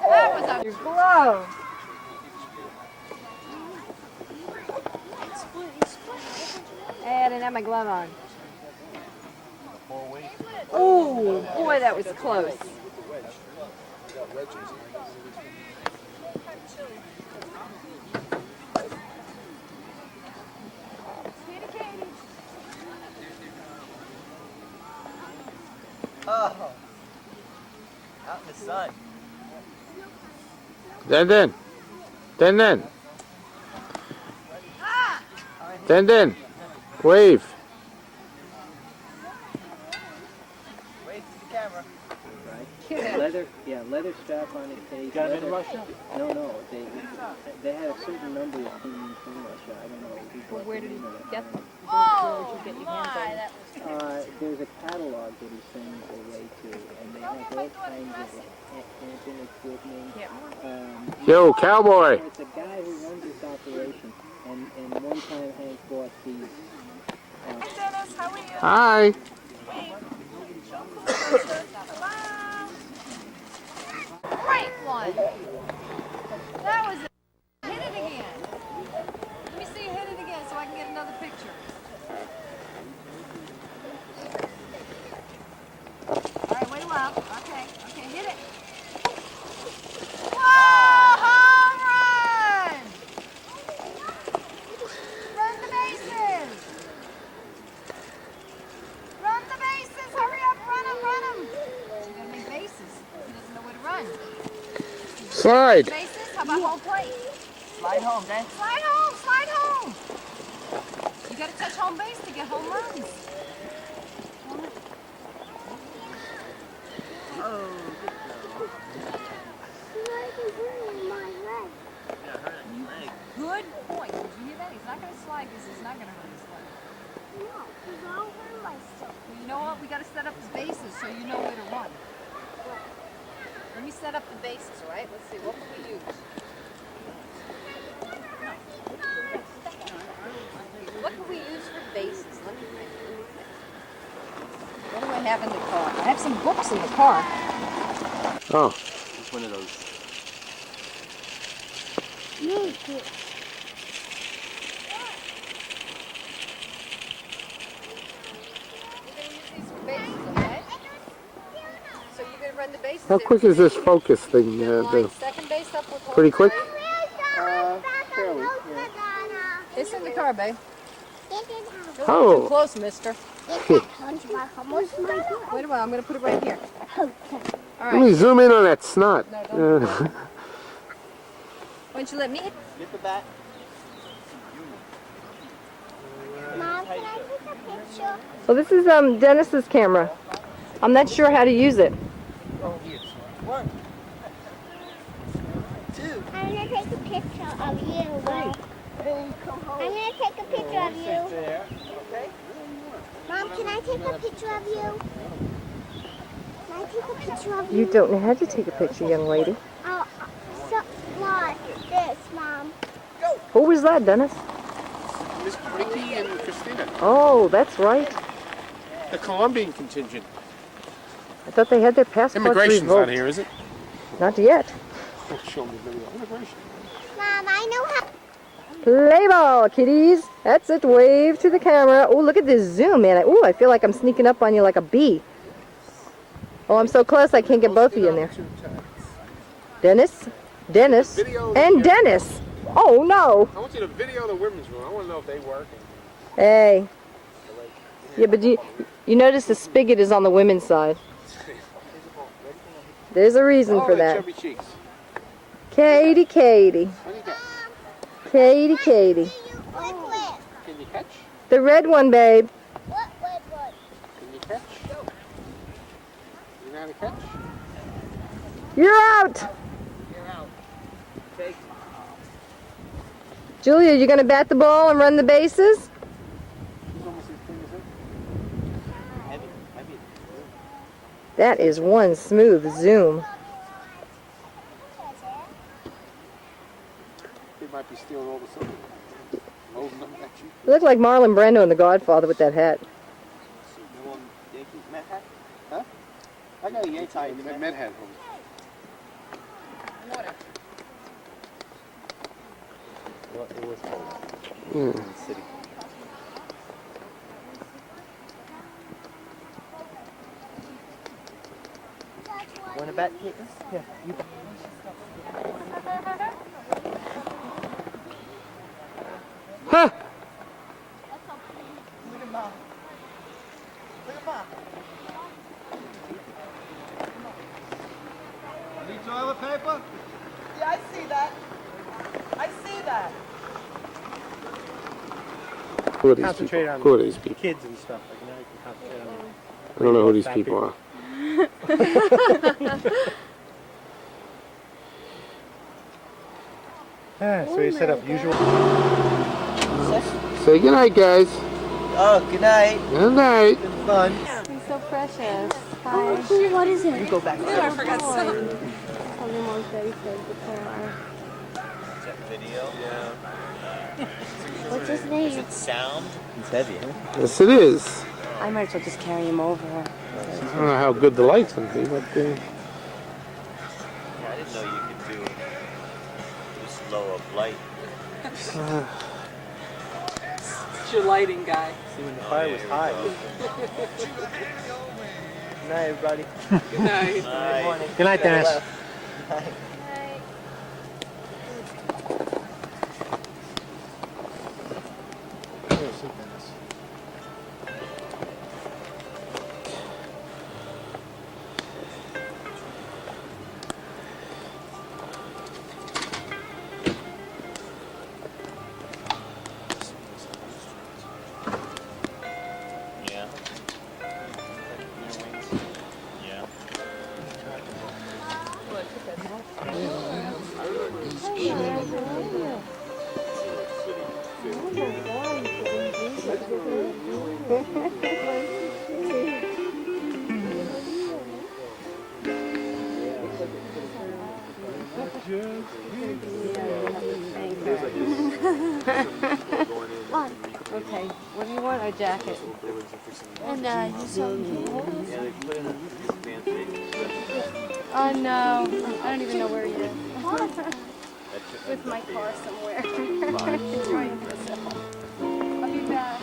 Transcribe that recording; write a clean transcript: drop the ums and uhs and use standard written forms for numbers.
That was a blow. Hey, I didn't have my glove on. Oh, boy, that was close. Oh, out in the sun. Den. Wave. Wave to the camera. Leather strap on his face. Got him in Russia? No, they had a certain number of teams in Russia. I don't know. Well, where did he get them? Oh, Where did you get your my, hands that was There's a catalog that he sends away to, and they have all kinds of camping equipment. Yo, cowboy. It's a guy who runs this operation, and one time Hank bought these. Dennis, how are you? Hi. Great one. That was it. Hit it again. Let me see you hit it again so I can get another picture. All right, wait a while. Okay, hit it. Whoa, home run! Run the bases. Run the bases. Hurry up, run them. You gotta make bases. He doesn't know where to run. Slide. Bases? How about home plate? Slide home, then. Slide home. You gotta touch home base to get home runs. Good point. Did you hear that? He's not gonna slide because he's not gonna hurt his leg. Well, you know what? We gotta set up the bases so you know where to run. Let me set up the bases, all right? Let's see. What can we use? What can we use for bases? Let me think. What do I have in the car? I have some books in the car. Oh. It's one of those. So you're going to run the bases. How quick is this focus thing? Second base up with Pretty quick? Fairly, It's in the car, babe. Oh. Too close, mister. Wait a while, I'm going to put it right here. All Let me right. zoom in on that snot. No, don't do that. Why don't you let me? Get the bat. Mom, can I take a picture? So this is Dennis's camera. I'm not sure how to use it. One. Two. I'm gonna take a picture of you. I'm gonna take a picture of you. Okay. Mom, can I take a picture of you? Can I take a picture of you? You don't know how to take a picture, young lady. Oh, so, like this, Mom. Who was that, Dennis? Miss Ricky and Christina. Oh, that's right. The Colombian contingent. I thought they had their passports Immigration's revoked. not here, is it? Not yet. Oh, show me the video. Immigration. Mom, I know how. Play ball, kiddies. That's it. Wave to the camera. Oh, look at this zoom, man. Oh, I feel like I'm sneaking up on you like a bee. Oh, I'm so close I can't get both of you in there. Dennis, and Dennis. Oh, no. I want you to video the women's room. I want to know if they work. Hey. Yeah, but you notice the spigot is on the women's side. There's a reason for that. Chubby cheeks. Katie. What do you got? Katie. What clip? Can you catch? The red one, babe. What clip? What? Can you catch? You know how to catch? You're out. You're out. Take. Julia, you going to bat the ball and run the bases? He's almost as clean as it. Heavy. That is one smooth zoom. They might be stealing all the silver. Loading them at you. You look like Marlon Brando in The Godfather with that hat. You want Yankee Met hat? Huh? I know Yates High in the Med had Water. Well, it was cold home. in the city. Want a bet, Caitlin? Yeah, you bet. Ha! Look at Mom. Look at Mom. Need toilet paper? Yeah, I see that. I see that. Who are these Concentrate people? on Who are these people? kids and stuff. Like now you can concentrate on I don't know who these people are. So you set up usual. Say goodnight, guys. Oh, good night. Good night. Been fun. He's so precious. What is it? You go back. I forgot something. Video. Yeah. What's his name? Sound. It's heavy, huh? Yes, it is. I might as well just carry him over. I don't know how good the light's gonna be, but Yeah, I didn't know you could do this low of light. It's your lighting guy. See, when the fire was high. Good night, everybody. Good night. Night. Good night, Dennis. Yeah. Yeah. Okay, what do you want? A jacket? And he's so cute. Yeah, they put in a fancy. Oh no, I don't even know where he is. With my car somewhere. Enjoying myself. I'll be back.